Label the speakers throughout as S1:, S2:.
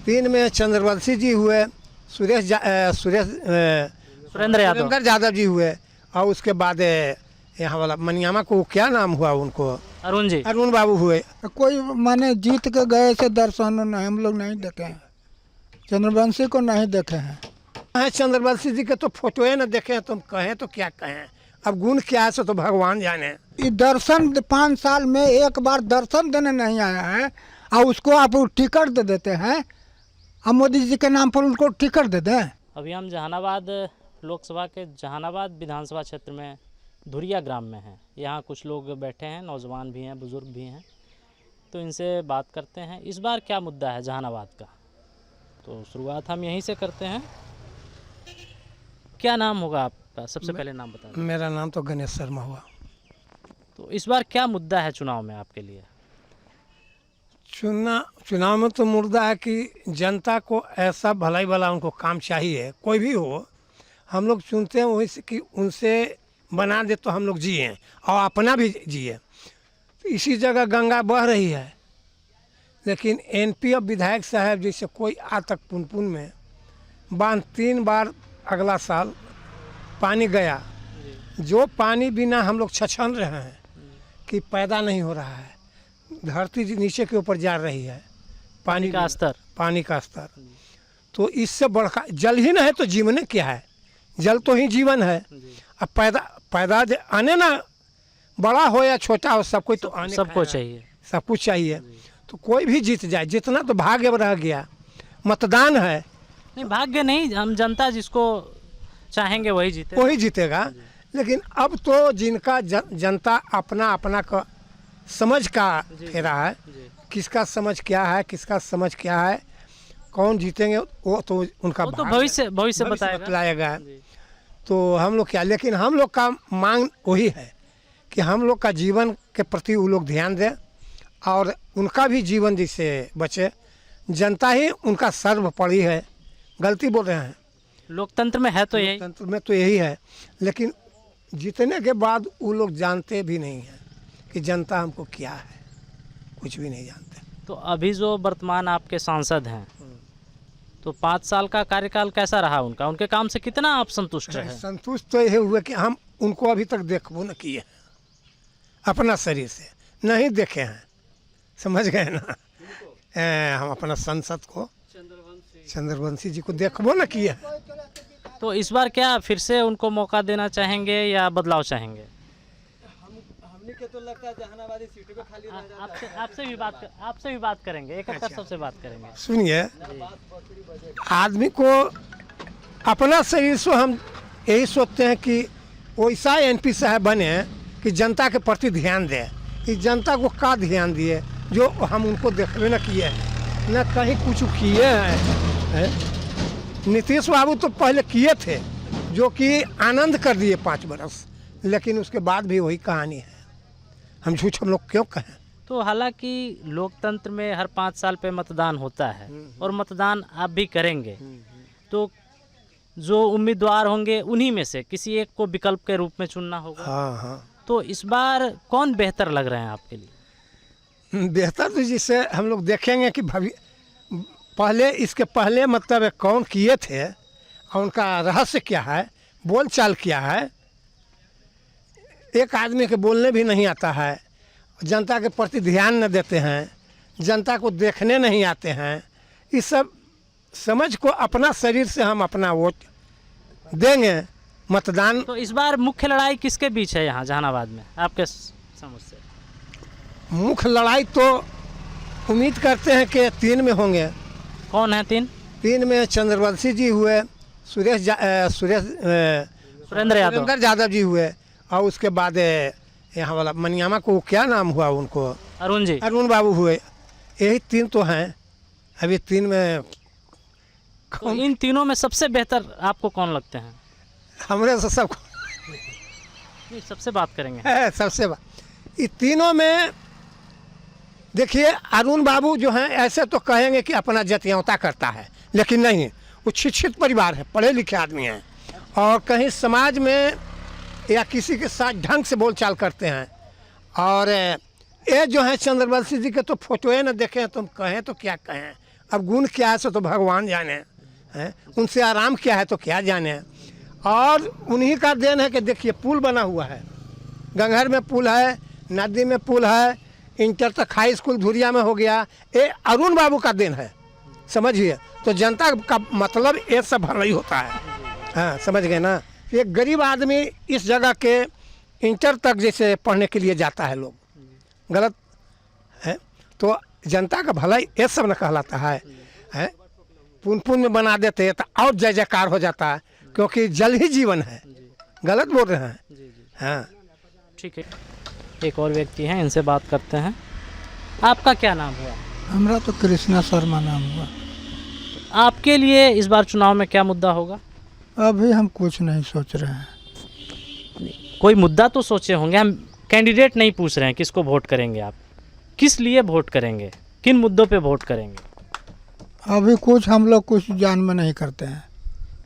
S1: 3 में चंद्रवंशी जी हुए,
S2: सुरेंद्र
S1: यादव जी हुए, और उसके बाद यहाँ वाला मनियामा को क्या नाम हुआ उनको, अरुण बाबू हुए।
S3: कोई माने जीत के गए से दर्शन नहीं, हम लोग नहीं देखे हैं, चंद्रवंशी को नहीं देखे हैं।
S1: चंद्रवंशी जी के तो फोटोए न देखे हैं, तुम कहें तो क्या कहें, अब गुण क्या है सो तो भगवान जाने।
S3: ये दर्शन 5 साल में एक बार दर्शन देने नहीं आया है, और उसको आप टिकट दे देते हैं, अब मोदी जी के नाम पर उनको टिकट दे दें।
S2: अभी हम जहानाबाद लोकसभा के जहानाबाद विधानसभा क्षेत्र में धुरिया ग्राम में हैं। यहाँ कुछ लोग बैठे हैं, नौजवान भी हैं, बुजुर्ग भी हैं, तो इनसे बात करते हैं इस बार क्या मुद्दा है जहानाबाद का। तो शुरुआत हम यहीं से करते हैं। क्या नाम होगा आपका, सबसे पहले नाम बता दें।
S1: मेरा नाम तो गणेश शर्मा हुआ।
S2: तो इस बार क्या मुद्दा है चुनाव में आपके लिए?
S1: चुनाव में तो मुद्दा है कि जनता को ऐसा भलाई भला उनको काम चाहिए, कोई भी हो। हम लोग चुनते हैं वही से कि उनसे बना दे तो हम लोग जिए और अपना भी जिए। तो इसी जगह गंगा बह रही है, लेकिन एनपी अब विधायक साहब जैसे कोई आज तक पुनपुन में बांध 3 बार अगला साल पानी गया, जो पानी बिना हम लोग छछन रहे हैं कि पैदा नहीं हो रहा है, धरती नीचे के ऊपर जा रही है, पानी का स्तर। तो इससे बढ़कर जल ही ना है तो जीवन क्या है, जल तो ही जीवन है। अब पैदा आने ना, बड़ा हो या छोटा हो, सब कोई तो आने
S2: सबको चाहिए,
S1: सब कुछ चाहिए। तो कोई भी जीत जाए, जितना तो भाग्य रह गया, मतदान है।
S2: नहीं भाग्य नहीं, हम जनता जिसको चाहेंगे वही
S1: जीतेगा। लेकिन अब तो जिनका जनता अपना अपना का समझ का फेरा है, किसका समझ क्या है, किसका समझ क्या है, कौन जीतेंगे वो तो उनका
S2: तो भविष्य
S1: बताएगा। तो हम लोग क्या, लेकिन हम लोग का मांग वही है कि हम लोग का जीवन के प्रति वो लोग ध्यान दें और उनका भी जीवन जिससे बचे। जनता ही उनका सर्वोपरि है। गलती बोल रहे हैं,
S2: लोकतंत्र में है तो यही,
S1: लोकतंत्र में तो यही है। लेकिन जीतने के बाद वो लोग जानते भी नहीं हैं कि जनता हमको क्या है, कुछ भी नहीं जानते।
S2: तो अभी जो वर्तमान आपके सांसद हैं, तो 5 साल का कार्यकाल कैसा रहा उनका, उनके काम से कितना आप संतुष्ट हैं?
S1: संतुष्ट तो यही हुए कि हम उनको अभी तक देखबो न किए हैं, अपना शरीर से नहीं देखे हैं, समझ गए ना। हम अपना सांसद को चंद्रवंशी जी को देखबो न किए हैं।
S2: तो इस बार क्या फिर से उनको मौका देना चाहेंगे या बदलाव चाहेंगे?
S4: हमने के तो लगता है जहानाबादी सीट पे खाली रह जाता है।
S2: आपसे भी बात करेंगे, एक एक सबसे बात करेंगे।
S1: सुनिए, आदमी को अपना शरीर से हम यही सोचते हैं कि वैसा एमपी साहब बने कि जनता के प्रति ध्यान दे। इस जनता को का ध्यान दिए जो हम उनको देखबे न किए हैं, न कहीं कुछ किए हैं। नीतीश बाबू तो पहले किए थे, जो कि आनंद कर दिए 5 बरस, लेकिन उसके बाद भी वही कहानी है। हम झूठ हम लोग क्यों कहें।
S2: तो हालांकि लोकतंत्र में हर 5 साल पे मतदान होता है और मतदान आप भी करेंगे, तो जो उम्मीदवार होंगे उन्हीं में से किसी एक को विकल्प के रूप में चुनना होगा।
S1: हाँ।
S2: तो इस बार कौन बेहतर लग रहे हैं आपके लिए?
S1: बेहतर तो जिससे हम लोग देखेंगे कि इसके पहले मतलब कौन किए थे और उनका रहस्य क्या है, बोलचाल क्या है। एक आदमी के बोलने भी नहीं आता है, जनता के प्रति ध्यान न देते हैं, जनता को देखने नहीं आते हैं। इस सब समझ को अपना शरीर से हम अपना वोट देंगे, मतदान।
S2: तो इस बार मुख्य लड़ाई किसके बीच है यहाँ जहानाबाद में आपके समझ से?
S1: मुख्य लड़ाई तो उम्मीद करते हैं कि 3 में होंगे।
S2: कौन है 3?
S1: 3 में चंद्रवंशी जी हुए, सुरेंद्र यादव जी हुए, और उसके बाद यहाँ वाला मनियामा को क्या नाम हुआ उनको, अरुण बाबू हुए। यही 3 तो हैं अभी। 3 में
S2: तो इन तीनों में सबसे बेहतर आपको कौन लगते हैं?
S1: हमरे से सब
S2: सबसे बात करेंगे।
S1: सबसे ये तीनों में देखिए, अरुण बाबू जो हैं ऐसे तो कहेंगे कि अपना जतियौता करता है, लेकिन नहीं, वो शिक्षित परिवार है, पढ़े लिखे आदमी हैं और कहीं समाज में या किसी के साथ ढंग से बोलचाल करते हैं। और ये जो है चंद्रवंशी जी के तो फोटोए न देखे हैं, तुम कहें तो क्या कहें, अब गुण क्या है सो तो भगवान जाने हैं, उनसे आराम क्या है तो क्या जाने। और उन्हीं का देन है कि देखिए पुल बना हुआ है, गंगहर में पुल है, नदी में पुल है, इंटर तक हाई स्कूल धुरिया में हो गया, ये अरुण बाबू का देन है, समझिए। तो जनता का मतलब ये सब भलाई होता है, हाँ समझ गए ना। एक गरीब आदमी इस जगह के इंटर तक जैसे पढ़ने के लिए जाता है, लोग गलत है तो जनता का भलाई ये सब न कहलाता है, पुन पुन में बना देते हैं तो और जय जयकार हो जाता है, क्योंकि जल ही जीवन है। गलत बोल रहे हैं, हाँ
S2: ठीक है। एक और व्यक्ति हैं, इनसे बात करते हैं। आपका क्या नाम हुआ?
S3: हमरा तो कृष्णा शर्मा नाम हुआ।
S2: आपके लिए इस बार चुनाव में क्या मुद्दा होगा?
S3: अभी हम कुछ नहीं सोच रहे हैं।
S2: कोई मुद्दा तो सोचे होंगे, हम कैंडिडेट नहीं पूछ रहे हैं किसको वोट करेंगे, आप किस लिए वोट करेंगे, किन मुद्दों पे वोट करेंगे?
S3: अभी कुछ हम लोग कुछ जान में नहीं करते हैं।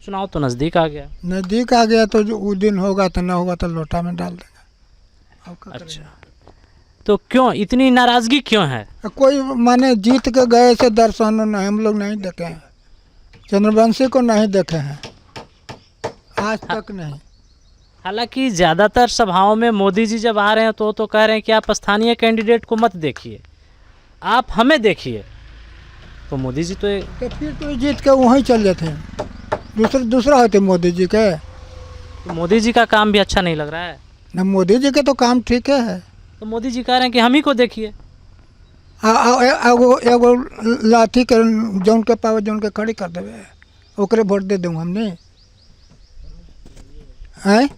S2: चुनाव तो नज़दीक आ गया।
S3: नज़दीक आ गया तो जो वो दिन होगा तो ना होगा तो लोटा में डाल देंगे।
S2: अच्छा, तो क्यों इतनी नाराज़गी क्यों है?
S3: कोई माने जीत के गए से दर्शन नहीं हम लोग नहीं देखे हैं, चंद्रवंशी को नहीं देखे हैं आज तक नहीं।
S2: हालांकि ज़्यादातर सभाओं में मोदी जी जब आ रहे हैं तो कह रहे हैं कि आप स्थानीय कैंडिडेट को मत देखिए, आप हमें देखिए। तो मोदी जी
S3: तो फिर तो जीत के वहीं चल जाते हैं, दूसरा होते मोदी जी के।
S2: तो मोदी जी का काम भी अच्छा नहीं लग रहा है
S3: न मोदी जी के तो काम ठीक है।
S2: तो मोदी जी कह रहे हैं कि हम ही को देखिए।
S3: एगो लाठी के जौन के पावे जौन के खड़ी कर देवे ओकरे वोट दे दूँ हमने हैं।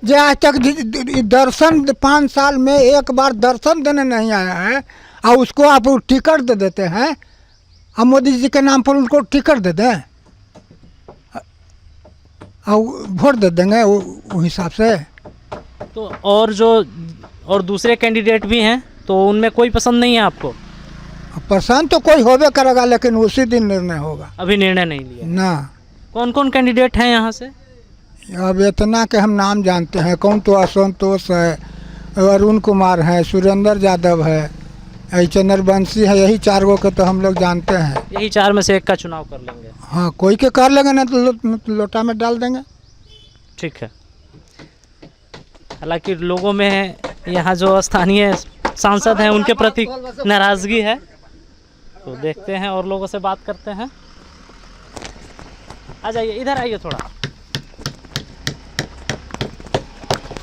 S3: जे आज तक दर्शन 5 साल में एक बार दर्शन देने नहीं आया है और उसको आप टिकट दे देते हैं, हम मोदी जी के नाम पर उनको टिकट दे दें और वोट दे देंगे वो हिसाब से।
S2: तो और दूसरे कैंडिडेट भी हैं तो उनमें कोई पसंद नहीं है आपको?
S3: पसंद तो कोई होबे करेगा लेकिन उसी दिन निर्णय होगा।
S2: अभी निर्णय नहीं लिया
S3: ना।
S2: कौन कौन कैंडिडेट हैं यहाँ से?
S3: अब इतना के हम नाम जानते हैं, कौन तो असंतोष है, अरुण कुमार है, सुरेंद्र यादव है, चंद्रवंशी है, यही 4 गो के तो हम लोग जानते हैं।
S2: यही 4 में से एक का चुनाव कर लेंगे?
S3: हाँ कोई के कर लेंगे ना तो लोटा में डाल देंगे।
S2: ठीक है। हालांकि लोगों में यहाँ जो स्थानीय सांसद हैं उनके प्रति नाराज़गी है, तो देखते हैं और लोगों से बात करते हैं। आ जाइए, इधर आइए थोड़ा।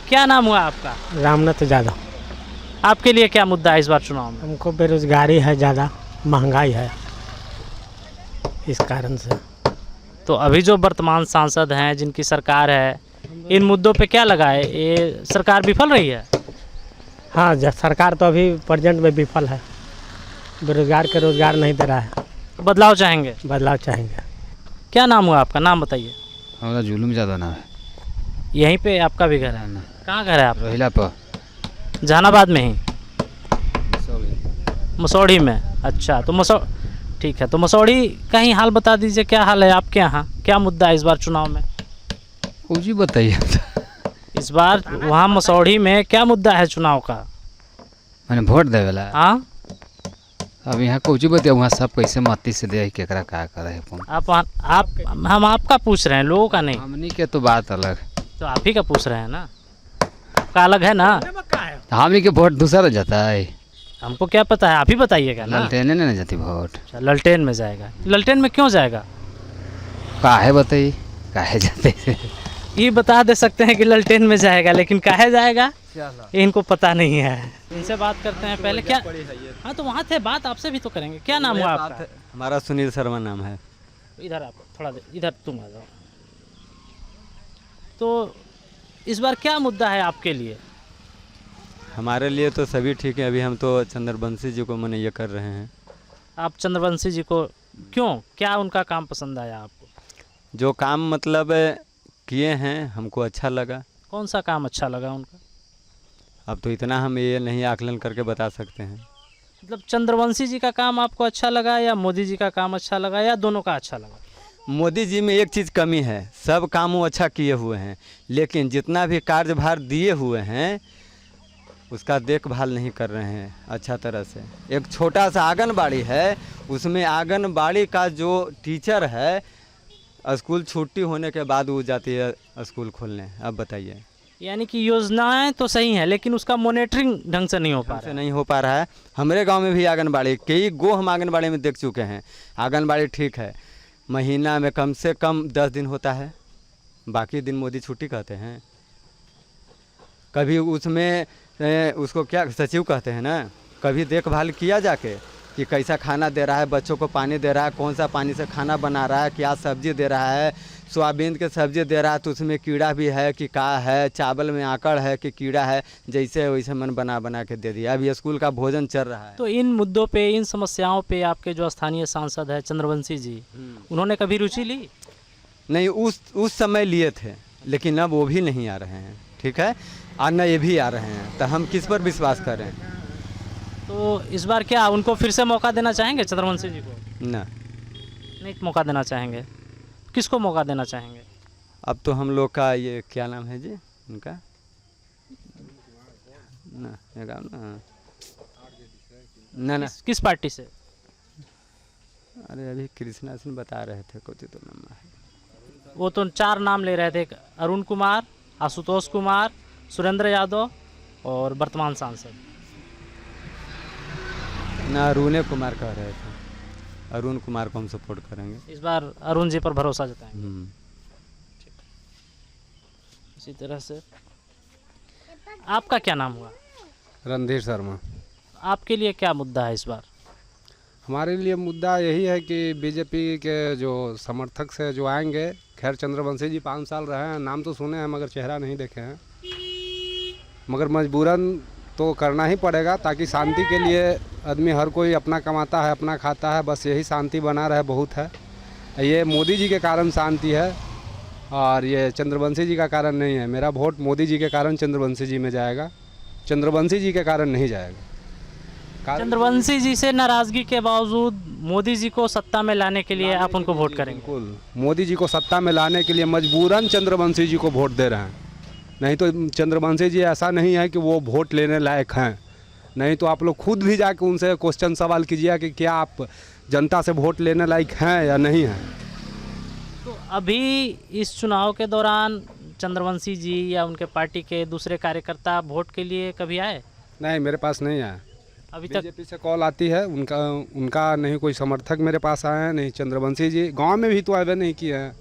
S2: क्या नाम हुआ आपका?
S1: रामनाथ यादव।
S2: आपके लिए क्या मुद्दा है इस बार चुनाव में?
S1: हमको बेरोजगारी है, ज़्यादा महंगाई है, इस कारण से।
S2: तो अभी जो वर्तमान सांसद हैं जिनकी सरकार है, इन मुद्दों पे क्या लगा है? ये सरकार विफल रही है?
S1: हाँ सरकार तो अभी प्रेजेंट में विफल है, बेरोजगार के रोजगार नहीं दे रहा है।
S2: बदलाव चाहेंगे?
S1: बदलाव चाहेंगे।
S2: क्या नाम हुआ आपका? नाम बताइए।
S5: हमारा जुलूम ज़्यादा नाम है।
S2: यहीं पे आपका भी घर है ना? कहाँ घर है आप?
S5: रोहिला पर,
S2: जहानाबाद में ही, मसौढ़ी में। अच्छा, तो ठीक है। तो मसौढ़ी का ही हाल बता दीजिए, क्या हाल है आपके यहाँ, क्या मुद्दा है इस बार चुनाव में?
S5: जी बताइए।
S2: इस बार वहाँ मसौढ़ी में क्या मुद्दा है चुनाव का?
S5: मैंने वोट दे वाला।
S2: हाँ,
S5: अब यहाँ कुछ बताइए, वहाँ सब कैसे मती से दे केकरा क्या करे है।
S2: हम आपका पूछ रहे हैं, लोगों का नहीं।
S5: हमनी के तो बात अलग,
S2: तो आप ही का पूछ रहे हैं ना, आपका अलग है ना।
S5: हमनी के वोट दूसरा जाता है,
S2: हमको क्या पता है, आप ही बताइएगा ना।
S5: ललटेने नहीं जाती वोट।
S2: अच्छा, ललटेन में जाएगा। ललटेन में क्यों जाएगा?
S5: काहे बताइए, काहे जाते
S2: ये बता दे सकते हैं कि ललटेन में जाएगा, लेकिन काहे जाएगा इनको पता नहीं है। इनसे बात करते हैं पहले। क्या? हाँ तो वहाँ थे, बात आपसे भी तो करेंगे। क्या नाम हुआ आपका?
S4: हमारा सुनील शर्मा नाम है।
S2: इधर आप थोड़ा देर, इधर तुम आ जाओ। तो इस बार क्या मुद्दा है आपके लिए?
S4: हमारे लिए तो सभी ठीक है। अभी हम तो चंद्रवंशी जी को ये कर रहे हैं।
S2: आप चंद्रवंशी जी को क्यों, क्या उनका काम पसंद आया आपको?
S4: जो काम मतलब किए हैं हमको अच्छा लगा।
S2: कौन सा काम अच्छा लगा उनका?
S4: अब तो इतना हम ये नहीं आकलन करके बता सकते हैं।
S2: मतलब चंद्रवंशी जी का काम आपको अच्छा लगा या मोदी जी का काम अच्छा लगा या दोनों का अच्छा लगा?
S4: मोदी जी में एक चीज़ कमी है, सब काम वो अच्छा किए हुए हैं, लेकिन जितना भी कार्यभार दिए हुए हैं उसका देखभाल नहीं कर रहे हैं अच्छा तरह से। एक छोटा सा आंगनबाड़ी है, उसमें आंगनबाड़ी का जो टीचर है स्कूल छुट्टी होने के बाद वो जाती है स्कूल खोलने। अब बताइए,
S2: यानी कि योजनाएं तो सही हैं लेकिन उसका मॉनिटरिंग ढंग से नहीं हो पा
S4: ढंग
S2: रहा
S4: से
S2: है।
S4: नहीं हो पा रहा है। हमारे गांव में भी आंगनबाड़ी कई गो हम आंगनबाड़ी में देख चुके हैं। आंगनबाड़ी ठीक है, महीना में कम से कम 10 दिन होता है, बाकी दिन मोदी छुट्टी कहते हैं। कभी उसमें उसको क्या सचिव कहते हैं ना, कभी देखभाल किया जाके कि कैसा खाना दे रहा है, बच्चों को पानी दे रहा है, कौन सा पानी से खाना बना रहा है, क्या सब्जी दे रहा है। सोयाबीन के सब्जी दे रहा है तो उसमें कीड़ा भी है कि का है, चावल में आकड़ है कि कीड़ा है, जैसे वैसे मन बना बना के दे दिया। अभी स्कूल का भोजन चल रहा है।
S2: तो इन मुद्दों पे, इन समस्याओं पे आपके जो स्थानीय सांसद है चंद्रवंशी जी, उन्होंने कभी रुचि ली?
S4: नहीं, उस समय लिए थे, लेकिन अब वो भी नहीं आ रहे हैं। ठीक है, और न ये भी आ रहे हैं, तो हम किस पर विश्वास करें?
S2: तो इस बार क्या उनको फिर से मौका देना चाहेंगे चंद्रवंशी जी को?
S4: ना,
S2: नहीं मौका देना चाहेंगे, किसको मौका देना चाहेंगे?
S4: अब तो हम लोग का ये क्या नाम है जी उनका, ना ना ना,
S2: किस पार्टी से?
S4: अरे अभी कृष्णा सिंह बता रहे थे कुछ तो नाम है।
S2: वो तो 4 नाम ले रहे थे, अरुण कुमार, आशुतोष कुमार, सुरेंद्र यादव और वर्तमान सांसद।
S4: ना, अरुण कुमार कह रहे थे। अरुण कुमार को हम सपोर्ट करेंगे
S2: इस बार। अरुण जी पर भरोसा जताएंगे। इसी तरह से आपका क्या नाम हुआ?
S6: रणधीर शर्मा।
S2: आपके लिए क्या मुद्दा है इस बार?
S6: हमारे लिए मुद्दा यही है कि बीजेपी के जो समर्थक से जो आएंगे, खैर चंद्रवंशी जी 5 साल रहे हैं, नाम तो सुने हैं मगर चेहरा नहीं देखे हैं, मगर मजबूरन तो करना ही पड़ेगा ताकि शांति के लिए आदमी हर कोई अपना कमाता है, अपना खाता है, बस यही शांति बना रहे बहुत है। ये मोदी जी के कारण शांति है और ये चंद्रवंशी जी का कारण नहीं है। मेरा वोट मोदी जी के कारण चंद्रवंशी जी में जाएगा, चंद्रवंशी जी के कारण नहीं जाएगा।
S2: चंद्रवंशी जी से नाराजगी के बावजूद मोदी जी को सत्ता में लाने के लिए आप उनको वोट करेंगे?
S6: बिल्कुल, मोदी जी को सत्ता में लाने के लिए मजबूरन चंद्रवंशी जी को वोट दे रहे हैं। नहीं तो चंद्रवंशी जी ऐसा नहीं है कि वो वोट लेने लायक हैं। नहीं तो आप लोग खुद भी जाके उनसे क्वेश्चन सवाल कीजिए कि क्या आप जनता से वोट लेने लायक हैं या नहीं हैं।
S2: तो अभी इस चुनाव के दौरान चंद्रवंशी जी या उनके पार्टी के दूसरे कार्यकर्ता वोट के लिए कभी आए?
S6: नहीं, मेरे पास नहीं आया।
S2: अभी तक
S6: बीजेपी से कॉल आती है, उनका नहीं कोई समर्थक मेरे पास आए हैं, नहीं चंद्रवंशी जी गांव में भी तो आए नहीं किए हैं।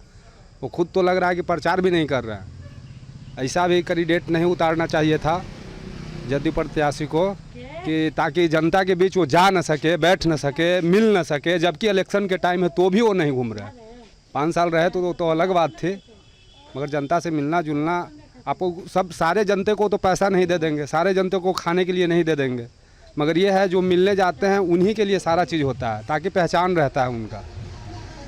S6: वो खुद तो लग रहा है कि प्रचार भी नहीं कर रहा है। ऐसा भी कैंडिडेट नहीं उतारना चाहिए था जदयू प्रत्याशी को कि ताकि जनता के बीच वो जा न सके, बैठ न सके, मिल न सके, जबकि इलेक्शन के टाइम है तो भी वो नहीं घूम रहा है। 5 साल रहे तो अलग बात थी, मगर जनता से मिलना जुलना, आपको सब सारे जनते को तो पैसा नहीं दे देंगे, सारे जनते को खाने के लिए नहीं दे देंगे, मगर ये है जो मिलने जाते हैं उन्हीं के लिए सारा चीज़ होता है ताकि पहचान रहता है उनका।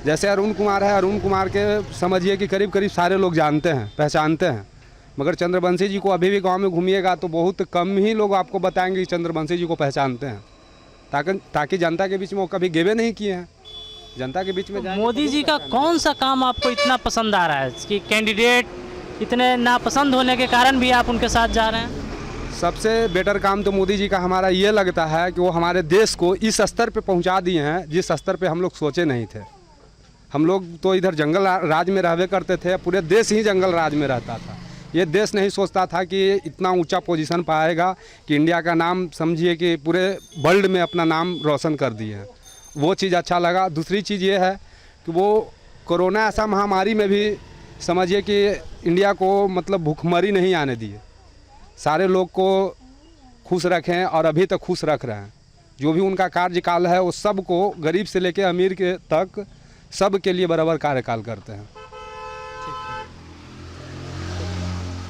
S6: जैसे अरुण कुमार है, अरुण कुमार के समझिए कि करीब करीब सारे लोग जानते हैं, पहचानते हैं, मगर चंद्रवंशी जी को अभी भी गांव में घूमिएगा तो बहुत कम ही लोग आपको बताएंगे कि चंद्रवंशी जी को पहचानते हैं, ताकि जनता के बीच में वो कभी गेवे नहीं किए हैं। जनता के बीच में
S2: मोदी जी का कौन सा काम आपको इतना पसंद आ रहा है कि कैंडिडेट इतने नापसंद होने के कारण भी आप उनके साथ जा रहे हैं?
S6: सबसे बेटर काम तो मोदी जी का हमारा ये लगता है कि वो हमारे देश को इस स्तर पे पहुंचा दिए हैं जिस स्तर पे हम लोग सोचे नहीं थे। हम लोग तो इधर जंगल राज में रहवे करते थे, पूरे देश ही जंगल राज में रहता था। ये देश नहीं सोचता था कि इतना ऊंचा पोजीशन पाएगा कि इंडिया का नाम समझिए कि पूरे वर्ल्ड में अपना नाम रोशन कर दिए हैं। वो चीज़ अच्छा लगा। दूसरी चीज़ ये है कि वो कोरोना ऐसा महामारी में भी समझिए कि इंडिया को मतलब भूखमरी नहीं आने दिए, सारे लोग को खुश रखें और अभी तक खुश रख रहे हैं। जो भी उनका कार्यकाल है वो सबको, गरीब से लेकर अमीर के तक, सब के लिए बराबर कार्यकाल करते हैं।